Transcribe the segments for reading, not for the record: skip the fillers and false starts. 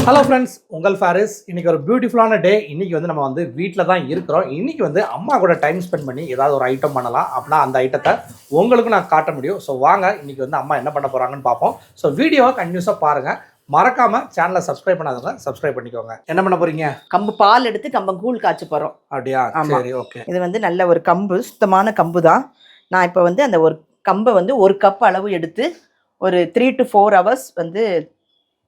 Hello friends, உங்கள் ஃபாரிஸ். இன்னைக்கு ஒரு பியூட்டிஃபுல்லான டே. இன்னைக்கு வந்து நம்ம வந்து வீட்டில் தான் இருக்கிறோம். இன்னைக்கு வந்து அம்மா கூட டைம் ஸ்பெண்ட் பண்ணி ஏதாவது ஒரு ஐட்டம் பண்ணலாம். அப்படின்னா அந்த ஐட்டத்தை உங்களுக்கு நான் காட்ட முடியும். ஸோ வாங்க இன்னைக்கு வந்து அம்மா என்ன பண்ண போகிறாங்கன்னு பார்ப்போம். ஸோ வீடியோவை கண்டினியூஸாக பாருங்கள். மறக்காம சேனலை சப்ஸ்கிரைப் பண்ணாதவங்க சப்ஸ்கிரைப் பண்ணிக்கோங்க. என்ன பண்ண போறீங்க? கம்பு பால் எடுத்து கம்பங்கூழ் காய்ச்ச போகிறோம். அப்படியா? சரி, ஓகே. இது வந்து நல்ல ஒரு கம்பு, சுத்தமான கம்பு தான். நான் இப்போ வந்து அந்த ஒரு கம்பை வந்து ஒரு கப் அளவு எடுத்து ஒரு 3 to 4 hours வந்து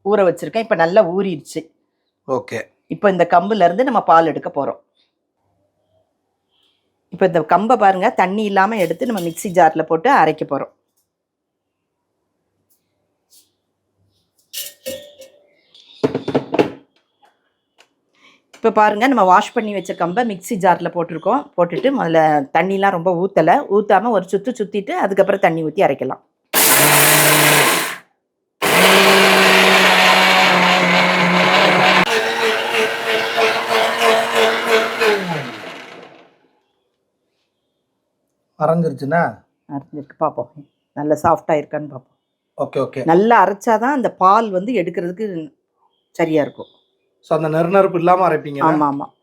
ஊற வச்சுருக்கேன். இப்போ நல்லா ஊறிடுச்சு. ஓகே. இப்போ இந்த கம்புலேருந்து நம்ம பால் எடுக்க போகிறோம். இப்போ இந்த கம்பை பாருங்கள், தண்ணி இல்லாமல் எடுத்து நம்ம மிக்சி ஜாரில் போட்டு அரைக்க போகிறோம். இப்போ பாருங்கள், நம்ம வாஷ் பண்ணி வச்ச கம்பை மிக்சி ஜாரில் போட்டிருக்கோம். போட்டுட்டு முதல்ல தண்ணிலாம் ரொம்ப ஊற்றாமல் ஒரு சுற்றிட்டு அதுக்கப்புறம் தண்ணி ஊற்றி அரைக்கலாம். அரைஞ்சிருச்சுன்னா அரைஞ்சிருக்கு, பார்ப்போம். நல்லா சாஃப்டாக இருக்கான்னு பார்ப்போம். Okay okay. நல்லா அரைச்சாதான் அந்த பால் வந்து எடுக்கிறதுக்கு சரியாக இருக்கும். ஸோ அந்த நெருப்பு இல்லாமல் அரைப்பீங்க? ஆமாம் ஆமாம்.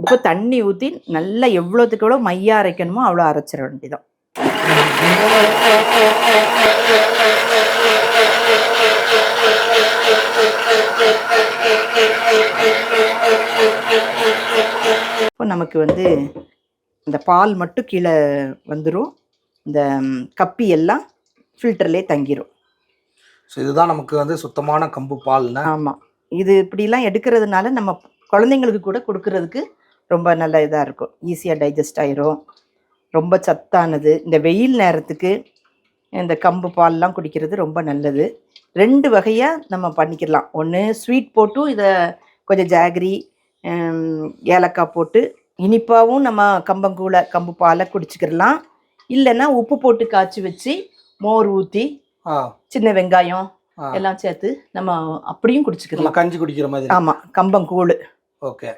இப்போ தண்ணி ஊற்றி நல்லா எவ்வளோத்துக்கு எவ்வளோ மையாக அரைக்கணுமோ அவ்வளோ அரைச்சிட வேண்டியதான். இப்போ நமக்கு வந்து இந்த பால் மட்டும் கீழே வந்துடும். இந்த கப்பி எல்லாம் ஃபில்டர்லேயே தங்கிடும். ஸோ இதுதான் நமக்கு வந்து சுத்தமான கம்பு பால்னா? ஆமாம். இது இப்படிலாம் எடுக்கிறதுனால நம்ம குழந்தைங்களுக்கு கூட கொடுக்கறதுக்கு ரொம்ப நல்ல இதாக இருக்கும். ஈஸியாக டைஜஸ்ட் ஆயிரும். ரொம்ப சத்தானது. இந்த வெயில் நேரத்துக்கு இந்த கம்பு பால்லாம் குடிக்கிறது ரொம்ப நல்லது. 2 வகையாக நம்ம பண்ணிக்கலாம். ஒன்று ஸ்வீட் போட்டும் இதை கொஞ்சம் ஜாகரி, ஏலக்காய் போட்டு இனிப்பாகவும் நம்ம கம்பு பாலை குடிச்சிக்கிடலாம். இல்லைன்னா உப்பு போட்டு காய்ச்சி வச்சு மோர் ஊற்றி சின்ன வெங்காயம் எல்லாம் சேர்த்து நம்ம அப்படியும் குடிச்சிக்கலாம். கஞ்சி குடிக்கிற மாதிரி. ஆமாம், கம்பங்கூழ். ஓகே.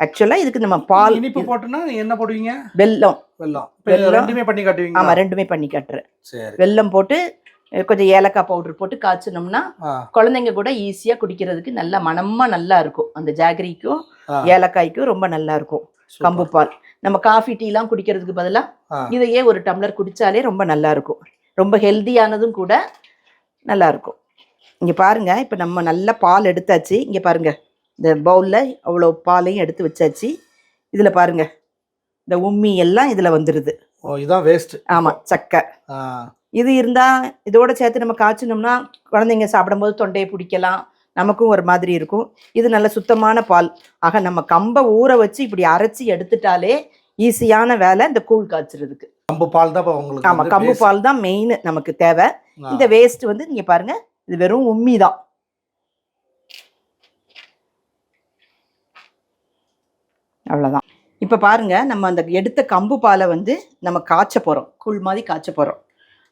ஆக்சுவலாக இதுக்கு நம்ம பால் இனிப்பு போட்டுனா என்ன போடுவீங்க? வெல்லம். ரெண்டுமே பண்ணி காட்டுவீங்க? ஆமாம், ரெண்டுமே பண்ணி காட்டுறேன். சரி. வெல்லம் போட்டு கொஞ்சம் ஏலக்காய் பவுடர் போட்டு காய்ச்சினோம்னா குழந்தைங்க கூட ஈஸியாக குடிக்கிறதுக்கு நல்லா மனமாக நல்லா இருக்கும். அந்த ஜாகரிக்கும் ஏலக்காய்க்கும் ரொம்ப நல்லா இருக்கும் கம்பு பால். நம்ம காஃபி டீலாம் குடிக்கிறதுக்கு பதிலாக இதையே ஒரு டம்ளர் குடித்தாலே ரொம்ப நல்லா இருக்கும். ரொம்ப ஹெல்த்தியானதும் கூட நல்லா இருக்கும். இங்கே பாருங்கள், இப்போ நம்ம நல்லா பால் எடுத்தாச்சு. இங்கே பாருங்கள், இந்த பவுலில் அவ்வளோ பாலையும் எடுத்து வச்சாச்சு. இதில் பாருங்கள், இந்த உம்மி எல்லாம் இதில் வந்துடுது. ஓ, இதுதான் வேஸ்ட். ஆமாம், சக்கை. இது இருந்தால் இதோட சேர்த்து நம்ம காய்ச்சினோம்னா குழந்தைங்க சாப்பிடும்போது தொண்டையை பிடிக்கலாம், நமக்கும் ஒரு மாதிரி இருக்கும். இது நல்ல சுத்தமான பால். ஆக நம்ம கம்பை ஊற வச்சு இப்படி அரைச்சி எடுத்துட்டாலே ஈஸியான வேலை இந்த கூழ் காய்ச்சறதுக்கு. கம்பு பால் தான் உங்களுக்கு? ஆமாம், கம்பு பால் தான் மெயின் நமக்கு தேவை. இந்த வேஸ்ட் வந்து நீங்கள் பாருங்கள், இது வெறும் உம்மி தான். அவ்வளோதான். இப்போ பாருங்கள், நம்ம அந்த எடுத்த கம்பு பாலை வந்து நம்ம காய்ச்ச போகிறோம். கூழ் மாதிரி காய்ச்ச போகிறோம்.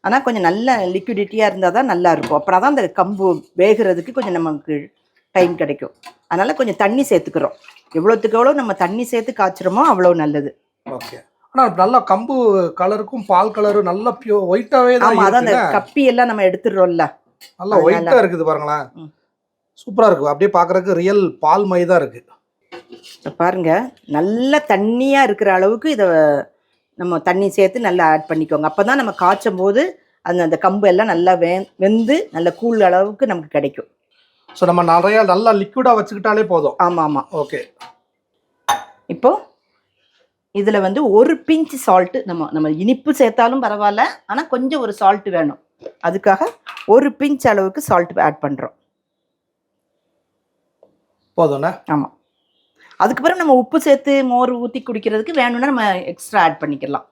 ஆனால் கொஞ்சம் நல்ல லிக்விடிட்டியாக இருந்தால் தான் நல்லா இருக்கும். அப்புறம் தான் அந்த கம்பு வேகிறதுக்கு கொஞ்சம் நமக்கு டைம் கிடைக்கும். அதனால் கொஞ்சம் தண்ணி சேர்த்துக்கிறோம். எவ்வளோத்துக்கு எவ்வளோ நம்ம தண்ணி சேர்த்து காய்ச்சிறோமோ அவ்வளோ நல்லது. ஓகே. ஆனால் நல்லா கம்பு கலருக்கும் பால் கலரும் நல்லா பியூர் ஒயிட்டாகவே தான். ஆமாம், அதான் அந்த கப்பி எல்லாம் நம்ம எடுத்துடுறோம்ல, நல்லா ஒயிட்டாக இருக்குது பாருங்களேன். சூப்பராக இருக்குது. அப்படியே பார்க்குறதுக்கு ரியல் பால் மை தான் இருக்குது. பாருங்க, நல்ல தண்ணியாக இருக்கிற அளவுக்கு இதை நம்ம தண்ணி சேர்த்து நல்லா ஆட் பண்ணிக்கோங்க. அப்போ தான் நம்ம காய்ச்சும் போது அந்த கம்பு எல்லாம் நல்லா வெந்து நல்ல கூழ் அளவுக்கு நமக்கு கிடைக்கும். ஸோ நம்ம நிறையா நல்லா லிக்விடாக வச்சுக்கிட்டாலே போதும். ஆமாம் ஆமாம். ஓகே. இப்போ இதில் வந்து ஒரு பிஞ்ச் சால்ட்டு, நம்ம இனிப்பு சேர்த்தாலும் பரவாயில்ல, ஆனால் கொஞ்சம் ஒரு சால்ட்டு வேணும். அதுக்காக ஒரு பிஞ்ச் அளவுக்கு சால்ட் ஆட் பண்ணுறோம். போதும்ண்ணா? ஆமாம். அதுக்கப்புறம் நம்ம உப்பு சேர்த்து மோர் ஊற்றி குடிக்கிறதுக்கு வேணும்னா நம்ம எக்ஸ்ட்ரா ஆட் பண்ணிக்கலாம்.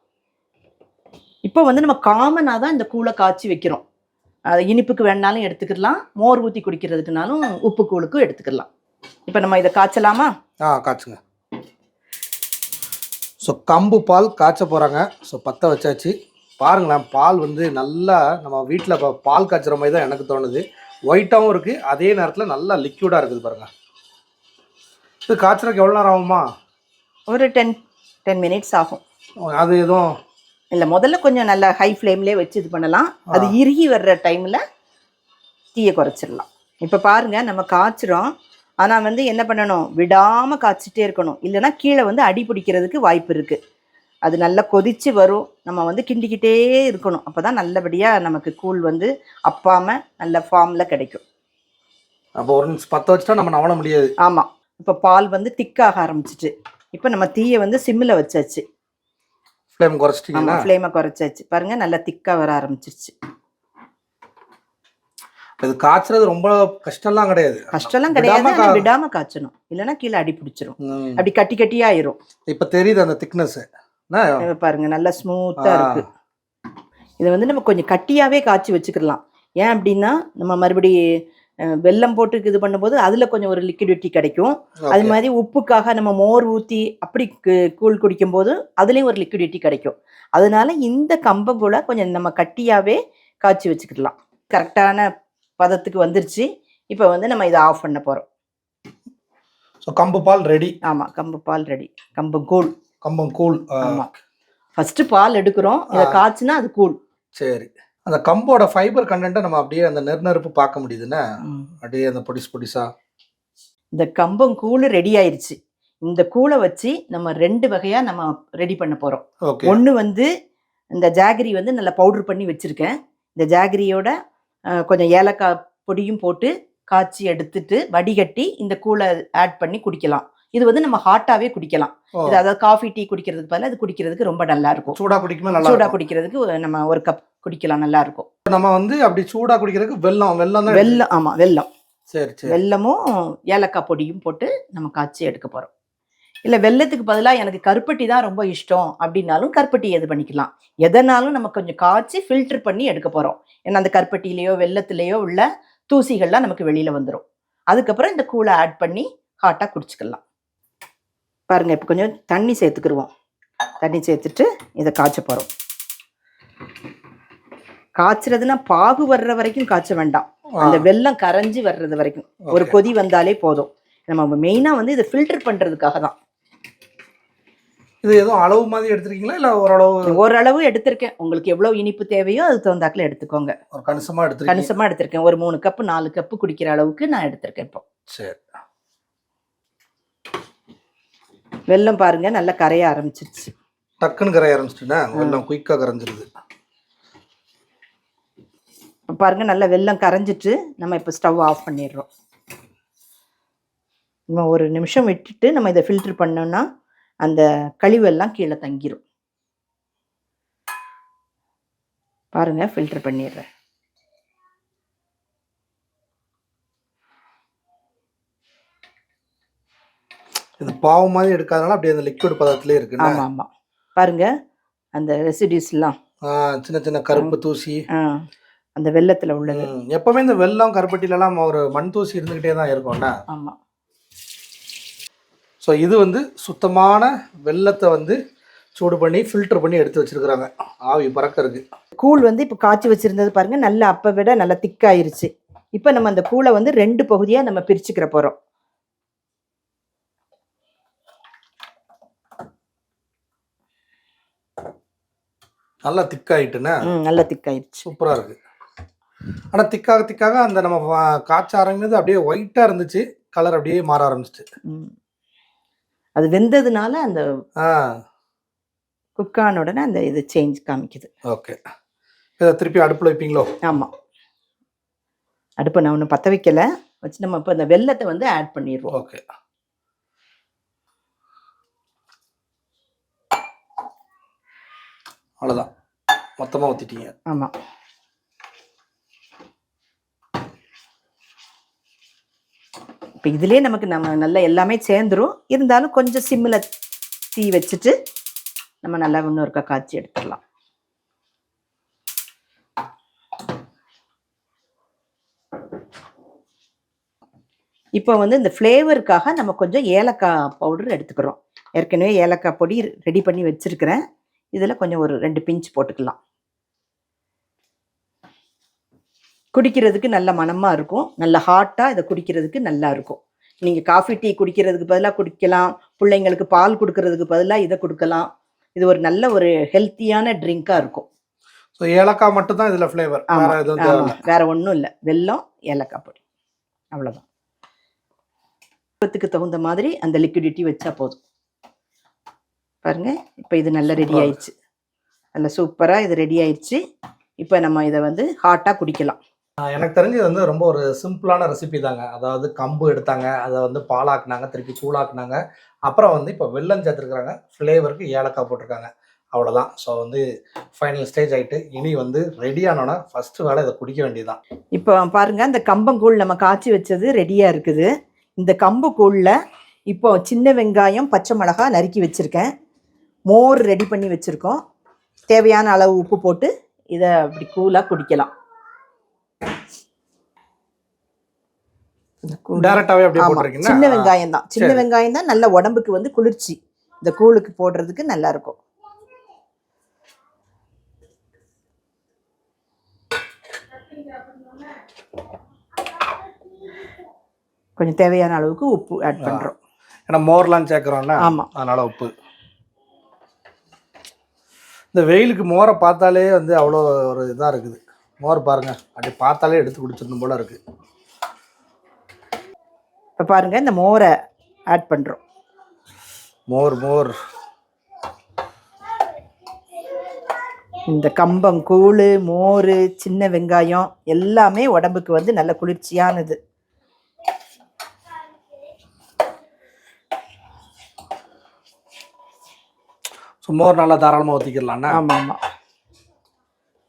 இப்போ வந்து நம்ம காமனாக தான் இந்த கூழை காய்ச்சி வைக்கிறோம். அது இனிப்புக்கு வேணாலும் எடுத்துக்கலாம், மோர் ஊற்றி குடிக்கிறதுக்குனாலும் உப்பு கூழுக்கும் எடுத்துக்கலாம். இப்போ நம்ம இதை காய்ச்சலாமா? காய்ச்சுங்க. ஸோ கம்பு பால் காய்ச்ச போகிறாங்க. ஸோ பற்ற வச்சாச்சு. பாருங்களேன், பால் வந்து நல்லா நம்ம வீட்டில் பால் காய்ச்சுற மாதிரி தான் எனக்கு தோணுது. ஒயிட்டாகவும் இருக்குது, அதே நேரத்தில் நல்லா லிக்யூடாக இருக்குது பாருங்கள். இது காய்ச்சறதுக்கு எவ்வளோ நேரம் ஆகுமா? ஒரு 10 மினிட்ஸ் ஆகும். அது எதுவும் இல்லை, முதல்ல கொஞ்சம் நல்லா ஹை ஃப்ளேம்லேயே வச்சு இது பண்ணலாம். அது இறுகி வர்ற டைமில் தீயை குறைச்சிடலாம். இப்போ பாருங்கள், நம்ம காய்ச்சிரும். ஆனால் வந்து என்ன பண்ணணும், விடாமல் காய்ச்சிட்டே இருக்கணும். இல்லைன்னா கீழே வந்து அடி பிடிக்கிறதுக்கு வாய்ப்பு இருக்குது. அது நல்லா கொதித்து வரும், நம்ம வந்து கிண்டிக்கிட்டே இருக்கணும். அப்போ தான் நல்லபடியாக நமக்கு கூழ் வந்து அப்பாமல் நல்ல ஃபார்மில் கிடைக்கும். அப்போ ஒரு நிமிஷம் பற்ற வச்சுட்டா நம்ம நவள முடியாது. ஆமாம். இப்போ பால் வந்து திக்காக ஆரம்பிச்சிட்டு, இப்போ நம்ம தீயை வந்து சிம்மில் வச்சாச்சு. ஃப்ளேம் குறைச்சிட்டிங்களா? ஆமாம், ஃப்ளேமை குறைச்சாச்சு. பாருங்கள், நல்லா திக்காக வர ஆரம்பிச்சிருச்சு. இது காய்ச்சறது ரொம்ப கஷ்டம்லாம் கிடையாது. கஷ்டம்லாம் கிடையாது, ஆனால் விடாமல் காய்ச்சணும். இல்லைன்னா கீழே அடி பிடிச்சிரும், அப்படி கட்டி கட்டியாயிரும். இப்போ தெரியுது அந்த திக்னஸ் பாருங்க, நல்லா ஸ்மூத்தாக இருக்கு. இதை வந்து நம்ம கொஞ்சம் கட்டியாகவே காய்ச்சி வச்சுக்கலாம். ஏன் அப்படின்னா நம்ம மறுபடி வெல்லம் போட்டு இது பண்ணும்போது அதில் கொஞ்சம் ஒரு லிக்விடிட்டி கிடைக்கும். அது மாதிரி உப்புக்காக நம்ம மோர் ஊற்றி அப்படி கூழ் குடிக்கும்போது அதுலேயும் ஒரு லிக்விடிட்டி கிடைக்கும். அதனால இந்த கம்பங்கூழை கொஞ்சம் நம்ம கட்டியாகவே காய்ச்சி வச்சுக்கலாம். கரெக்டான பதத்துக்கு வந்துருச்சு. இப்போ வந்து நம்ம இதை ஆஃப் பண்ண போகிறோம். ஸோ கம்பு பால் ரெடி. ஆமாம், கம்பு பால் ரெடி. கம்பங்கூழ். கம்பங்கூழ். ஆமாம், ஃபஸ்ட்டு பால் எடுக்கிறோம், இதை காய்ச்சினா அது கூழ். சரி, அந்த கம்போட ஃபைபர் கண்டென்ட்டை நம்ம அப்படியே அந்த நெருப்பு பார்க்க முடியுதுன்னா, அப்படியே அந்த பொடிசா இந்த கம்பங்கூழ் ரெடி ஆயிடுச்சு. இந்த கூழை வச்சு நம்ம 2 வகையாக நம்ம ரெடி பண்ண போகிறோம். ஒன்று வந்து இந்த ஜாகரி வந்து நல்லா பவுடர் பண்ணி வச்சுருக்கேன். இந்த ஜாகரியோட கொஞ்சம் ஏலக்காய் பொடியும் போட்டு காய்ச்சி எடுத்துட்டு வடிகட்டி இந்த கூழை ஆட் பண்ணி குடிக்கலாம். இது வந்து நம்ம ஹாட்டாவே குடிக்கலாம். இது அதாவது காஃபி டீ குடிக்கிறதுக்கு பதிலாக இது குடிக்கிறதுக்கு ரொம்ப நல்லா இருக்கும். சூடா குடிக்கும்போது நல்லா சூடா குடிக்கிறதுக்கு நம்ம ஒரு கப் குடிக்கலாம், நல்லா இருக்கும். நம்ம வந்து அப்படி சூடா குடிக்கிறதுக்கு வெல்லம் தான். வெல்லம், ஆமாம், வெல்லம். சரி சரி. வெல்லமும் ஏலக்காய் பொடியும் போட்டு நம்ம காய்ச்சி எடுக்க போகிறோம். இல்லை, வெல்லத்துக்கு பதிலாக எனக்கு கருப்பட்டி தான் ரொம்ப இஷ்டம் அப்படின்னாலும் கருப்பட்டி இது பண்ணிக்கலாம். எதனாலும் நம்ம கொஞ்சம் காய்ச்சி ஃபில்டர் பண்ணி எடுக்க போகிறோம். ஏன்னா அந்த கருப்பட்டிலேயோ வெல்லத்துலேயோ உள்ள தூசிகள்லாம் நமக்கு வெளியில் வந்துடும். அதுக்கப்புறம் இந்த கூழை ஆட் பண்ணி ஹாட்டாக குடிச்சிக்கலாம். பாருங்கள், இப்போ கொஞ்சம் தண்ணி சேர்த்துக்கிடுவோம். தண்ணி சேர்த்துட்டு இதை காய்ச்ச போகிறோம். காய்ச்சறதுன்னா பாகு வர்ற வரைக்கும் காய்ச்ச வேண்டாம், அந்த வெல்லம் கரைஞ்சி வர்றது வரைக்கும் ஒரு கொதி வந்தாலே போதும். நம்ம மெயினாக வந்து இதை ஃபில்டர் பண்ணுறதுக்காக தான். இது எதுவும் அளவு மாதிரி எடுத்துருக்கீங்களா, இல்லை ஓரளவு எடுத்திருக்கேன். உங்களுக்கு எவ்வளோ இனிப்பு தேவையோ அதுக்கு தகுந்தாக்கில் எடுத்துக்கோங்க. கணிசமாக எடுத்திருக்கேன். ஒரு 3 கப்பு 4 கப்பு குடிக்கிற அளவுக்கு நான் எடுத்திருக்கேன் இப்போ. சரி, வெல்லம் பாருங்க நல்லா கரைய ஆரம்பிச்சிருச்சு. டக்குன்னு கரைய ஆரம்பிச்சிட்டுனா வெல்லம் குயிக்காக கரைஞ்சிருது. பாருங்க, நல்லா வெல்லம் கரைஞ்சிட்டு நம்ம இப்போ ஸ்டவ் ஆஃப் பண்ணிடுறோம். நம்ம ஒரு நிமிஷம் விட்டுட்டு நம்ம இதை ஃபில்டர் பண்ணோம்னா அந்த கழிவெல்லாம் கீழே தங்கிரும். பாருங்க, ஃபில்டர் பண்ணிடுறேன். இது பாவு மாதிரி எடுக்காதனால அப்படியே அந்த லிக்விட் பதத்திலே இருக்கு. ஆமாம் ஆமாம், பாருங்க அந்த ரெசிடியூஸ்லாம் சின்ன சின்ன கருப்பு தூசி அந்த வெல்லத்தில் உள்ளது. எப்பவுமே இந்த வெல்லம் கருப்பட்டிலலாம் ஒரு மண் தூசி இருந்துக்கிட்டே தான் இருக்கும்னா. ஆமாம். ஸோ இது வந்து சுத்தமான வெல்லத்தை வந்து சூடு பண்ணி ஃபில்டர் பண்ணி எடுத்து வச்சிருக்கிறாங்க. ஆவி பறக்க இருக்கு. கூழ் வந்து இப்போ காய்ச்சி வச்சிருந்தது பாருங்க, நல்லா அப்போ விட நல்லா திக்காயிருச்சு. இப்போ நம்ம அந்த கூழை வந்து 2 பகுதியாக நம்ம பிரிச்சுக்கிற போகிறோம். நல்லா திக்காயிட்டுன்னா நல்லா திக்காயிருச்சு, சூப்பராக இருக்கு. ஆனால் திக்காக அந்த நம்ம காய்ச்ச ஆரம்பிச்சது அப்படியே ஒயிட்டாக இருந்துச்சு, கலர் அப்படியே மாற ஆரம்பிச்சிச்சு. அது வெந்ததுனால அந்த குக்கான உடனே அந்த இது சேஞ்ச் காமிக்குது. ஓகே, இதை திருப்பி அடுப்பில் வைப்பீங்களோ? ஆமாம், அடுப்பை நான் ஒன்றும் பற்ற வைக்கலை, வச்சு நம்ம இப்போ இந்த வெல்லத்தை வந்து ஆட் பண்ணிடுவோம். ஓகே, அவ்வளோதான், மொத்தமாக ஊற்றிட்டீங்க. ஆமாம். இப்போ இதுலேயே நமக்கு நம்ம நல்லா எல்லாமே சேர்ந்துரும். இருந்தாலும் கொஞ்சம் சிம்மில் தீ வச்சுட்டு நம்ம நல்லா இன்னொருக்கா காய்ச்சி எடுத்துடலாம். இப்போ வந்து இந்த ஃப்ளேவருக்காக நம்ம கொஞ்சம் ஏலக்காய் பவுடர் எடுத்துக்கிறோம். ஏற்கனவே ஏலக்காய் பொடி ரெடி பண்ணி வச்சுருக்கிறேன். இதில் கொஞ்சம் ஒரு 2 பிஞ்ச் போட்டுக்கலாம். குடிக்கிறதுக்கு நல்ல மணமாக இருக்கும், நல்ல ஹாட்டாக இதை குடிக்கிறதுக்கு நல்லா இருக்கும். நீங்கள் காஃபி டீ குடிக்கிறதுக்கு பதிலாக குடிக்கலாம், பிள்ளைங்களுக்கு பால் கொடுக்கறதுக்கு பதிலாக இதை கொடுக்கலாம். இது ஒரு நல்ல ஒரு ஹெல்த்தியான ட்ரிங்காக இருக்கும். ஸோ ஏலக்காய் மட்டும் தான் இதில் ஃப்ளேவர், வேற எதுவும் தேவையில்ல. வேற ஒன்றும் இல்லை, வெல்லம் ஏலக்காய் பொடி, அவ்வளோதான். விருப்பத்துக்கு தகுந்த மாதிரி அந்த லிக்விடிட்டி வச்சா போதும். பாருங்க, இப்போ இது நல்லா ரெடி ஆயிடுச்சு, நல்லா சூப்பராக இது ரெடி ஆயிடுச்சு. இப்போ நம்ம இதை வந்து ஹாட்டாக குடிக்கலாம். எனக்கு தெரிஞ்சது வந்து ரொம்ப ஒரு சிம்பிளான ரெசிபி தாங்க. அதாவது கம்பு எடுத்தாங்க, அதை வந்து பாலாக்குனாங்க, திருப்பி கூழாக்குனாங்க, அப்புறம் வந்து இப்போ வெல்லம் சேர்த்துருக்குறாங்க, ஃப்ளேவருக்கு ஏலக்காய் போட்டிருக்காங்க, அவ்வளோதான். ஸோ வந்து ஃபைனல் ஸ்டேஜ் ஆகிட்டு இனி வந்து ரெடி ஆனோன்னா ஃபஸ்ட்டு வேலை இதை குடிக்க வேண்டியதுதான். இப்போ பாருங்க, இந்த கம்பங்கூழ் நம்ம காய்ச்சி வச்சது ரெடியாக இருக்குது. இந்த கம்பு கூழில் இப்போ சின்ன வெங்காயம், பச்சை மிளகாய் நறுக்கி வச்சுருக்கேன், மோர் ரெடி பண்ணி வச்சுருக்கோம், தேவையான அளவு உப்பு போட்டு இதை அப்படி கூலாக குடிக்கலாம். டைரக்டாவே அப்படியே போட்டுருக்கீங்க. சின்ன வெங்காயம் தான், சின்ன வெங்காயம் தான் நல்ல உடம்புக்கு வந்து குளிர்ச்சி, இந்த கூழுக்கு போடுறதுக்கு நல்லா இருக்கும். கொஞ்சம் தேவையான அளவுக்கு உப்பு ஆட் பண்றோம், ஏன்னா மோர்லாம் சேர்க்குறோம்ல. ஆமாம், அதனால உப்பு. இந்த வெயிலுக்கு மோரை பார்த்தாலே வந்து அவ்வளோ ஒரு இதாக இருக்குது. மோர் பாருங்க, அப்படி பார்த்தாலே எடுத்து குடிச்சிடணும் போல இருக்கு. இப்போ பாருங்க, இந்த மோரை ஆட் பண்றோம். மோர் இந்த கம்பங்கூழ், மோர், சின்ன வெங்காயம் எல்லாமே உடம்புக்கு வந்து நல்ல குளிர்ச்சியானது. மோர் நல்லா தாராளமாக ஊற்றிக்கலாம்னா. ஆமாம் ஆமாம்,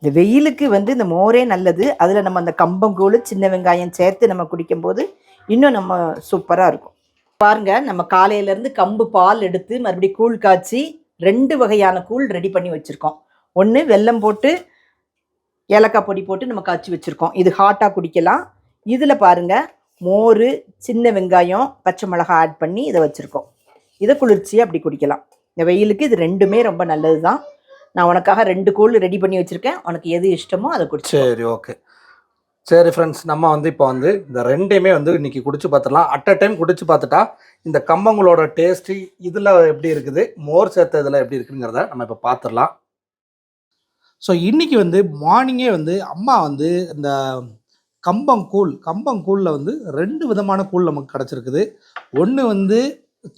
இந்த வெயிலுக்கு வந்து இந்த மோரே நல்லது. அதில் நம்ம அந்த கம்பங்கூழ், சின்ன வெங்காயம் சேர்த்து நம்ம குடிக்கும்போது இன்னும் நம்ம சூப்பராக இருக்கும். பாருங்க, நம்ம காலையிலேருந்து கம்பு பால் எடுத்து மறுபடியும் கூழ் காய்ச்சி 2 வகையான கூழ் ரெடி பண்ணி வச்சுருக்கோம். ஒன்று வெல்லம் போட்டு ஏலக்காய் பொடி போட்டு நம்ம காய்ச்சி வச்சுருக்கோம், இது ஹாட்டாக குடிக்கலாம். இதில் பாருங்க, மோர், சின்ன வெங்காயம், பச்சை மிளகாய் ஆட் பண்ணி இதை வச்சுருக்கோம், இதை குளிர்ச்சியாக அப்படி குடிக்கலாம். இந்த வெயிலுக்கு இது ரெண்டுமே ரொம்ப நல்லது தான். நான் உனக்காக 2 கூழ் ரெடி பண்ணி வச்சுருக்கேன், உனக்கு எது இஷ்டமோ அதை குடிச்சு. சரி, ஓகே. சரி ஃப்ரெண்ட்ஸ், நம்ம வந்து இப்போ வந்து இந்த ரெண்டையுமே வந்து இன்னைக்கு குடிச்சு பார்த்துடலாம். அட் அ டைம் குடிச்சு பார்த்துட்டா இந்த கம்பங்களோட டேஸ்ட்டு இதில் எப்படி இருக்குது, மோர் சேர்த்த இதில் எப்படி இருக்குங்கிறத நம்ம இப்போ பார்த்துடலாம். ஸோ இன்றைக்கி வந்து மார்னிங்கே வந்து அம்மா வந்து இந்த கம்பங்கூழில் வந்து 2 விதமான கூழ் நமக்கு கிடச்சிருக்குது. ஒன்று வந்து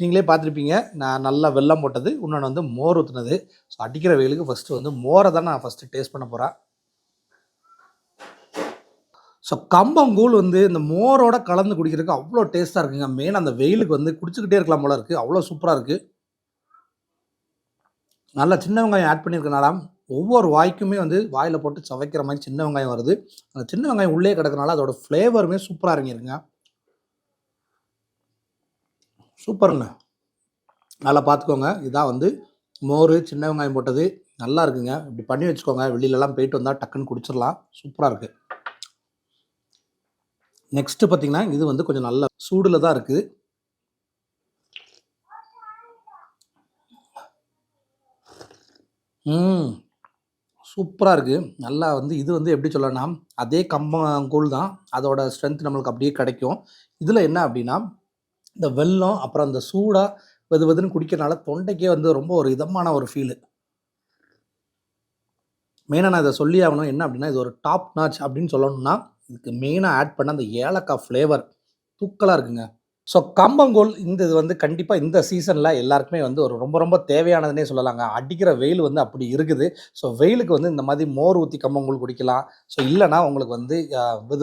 நீங்களே பார்த்துருப்பீங்க, நான் நல்லா வெல்லம் போட்டது, இன்னொன்று வந்து மோர் ஊற்றுனது. ஸோ அடிக்கிற வெயிலுக்கு ஃபஸ்ட்டு வந்து மோரை தான் நான் ஃபஸ்ட்டு டேஸ்ட் பண்ண போகிறேன். ஸோ கம்பங்கூழ் வந்து இந்த மோரோட கலந்து குடிக்கிறதுக்கு அவ்வளோ டேஸ்ட்டாக இருக்குங்க. மெயின் அந்த வெயிலுக்கு வந்து குடிச்சிக்கிட்டே இருக்கலாம் போல இருக்குது, அவ்வளோ சூப்பராக இருக்குது. நல்லா சின்ன வெங்காயம் ஆட் பண்ணியிருக்கனால ஒவ்வொரு வாய்க்குமே வந்து வாயில் போட்டு சவைக்கிற மாதிரி சின்ன வெங்காயம் வருது. அந்த சின்ன வெங்காயம் உள்ளே கிடக்கிறனால அதோட ஃப்ளேவருமே சூப்பராக இறங்கிருங்க. சூப்பருங்க, நல்லா பார்த்துக்கோங்க. இதான் வந்து மோர், சின்ன வெங்காயம் போட்டது, நல்லா இருக்குங்க. இப்படி பண்ணி வச்சுக்கோங்க, வெளியிலலாம் போயிட்டு வந்தால் டக்குன்னு குடிச்சிடலாம், சூப்பராக இருக்குது. நெக்ஸ்ட்டு பார்த்தீங்கன்னா, இது வந்து கொஞ்சம் நல்ல சூடில் தான் இருக்குது. சூப்பராக இருக்குது. நல்லா வந்து இது வந்து எப்படி சொல்லணும்னா, அதே கம்பங்கூழ் தான், அதோட ஸ்ட்ரென்த் நம்மளுக்கு அப்படியே கிடைக்கும். இதில் என்ன அப்படின்னா, இந்த வெல்லம் அப்புறம் அந்த சூடாக வெதுன்னு குடிக்கிறனால தொண்டைக்கே வந்து ரொம்ப ஒரு இதமான ஒரு ஃபீலு. மெயினாக நான் இதை சொல்லி ஆகணும். என்ன அப்படின்னா, இது ஒரு டாப் நாச் அப்படின்னு சொல்லணும்னா, இதுக்கு மெயினாக ஆட் பண்ண அந்த ஏலக்காய் ஃப்ளேவர் தூக்கலாக இருக்குங்க. ஸோ கம்பங்கூழ் இந்த இது வந்து கண்டிப்பாக இந்த சீசனில் எல்லாருக்குமே வந்து ஒரு ரொம்ப ரொம்ப தேவையானதுன்னே சொல்லலாங்க. அடிக்கிற வெயில் வந்து அப்படி இருக்குது. ஸோ வெயிலுக்கு வந்து இந்த மாதிரி மோர் ஊற்றி கம்பங்கூழ் குடிக்கலாம். ஸோ இல்லைனா உங்களுக்கு வந்து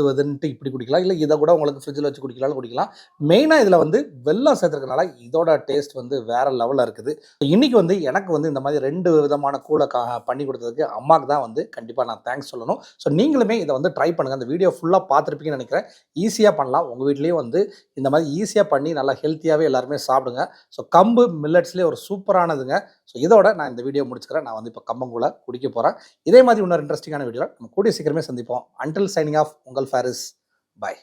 வெதுன்ட்டு இப்படி குடிக்கலாம், இல்லை இதை கூட உங்களுக்கு ஃப்ரிட்ஜில் வச்சு குடிக்கலாம். மெயினாக இதில் வந்து வெல்லம் சேர்த்துருக்கனால இதோட டேஸ்ட் வந்து வேறு லெவலில் இருக்குது. இன்றைக்கி வந்து எனக்கு வந்து இந்த மாதிரி 2 விதமான கூழை பண்ணி கொடுத்ததுக்கு அம்மாவுக்கு தான் வந்து கண்டிப்பாக நான் தேங்க்ஸ் சொல்லணும். ஸோ நீங்களுமே இதை வந்து ட்ரை பண்ணுங்கள். அந்த வீடியோ ஃபுல்லாக பார்த்துருப்பீங்கன்னு நினைக்கிறேன். ஈஸியாக பண்ணலாம். உங்கள் வீட்லேயும் வந்து இந்த மாதிரி ஈஸியாக பண்ணி நல்லா ஹெல்த்தியாகவே எல்லாருமே சாப்பிடுங்க. ஸோ கம்பு மில்லட்ஸ்லேயே ஒரு சூப்பரானதுங்க. ஸோ இதோட நான் இந்த வீடியோ முடிச்சுக்கிறேன். நான் வந்து இப்போ கம்பங்கூழை குடிக்க போகிறேன். இதே மாதிரி இன்னொரு இன்ட்ரெஸ்டிங்கான வீடியோவில் நம்ம கூடிய சீக்கிரமே சந்திப்போம். அன்டில் சைனிங் ஆஃப், உங்கள் ஃபாரிஸ். பாய்.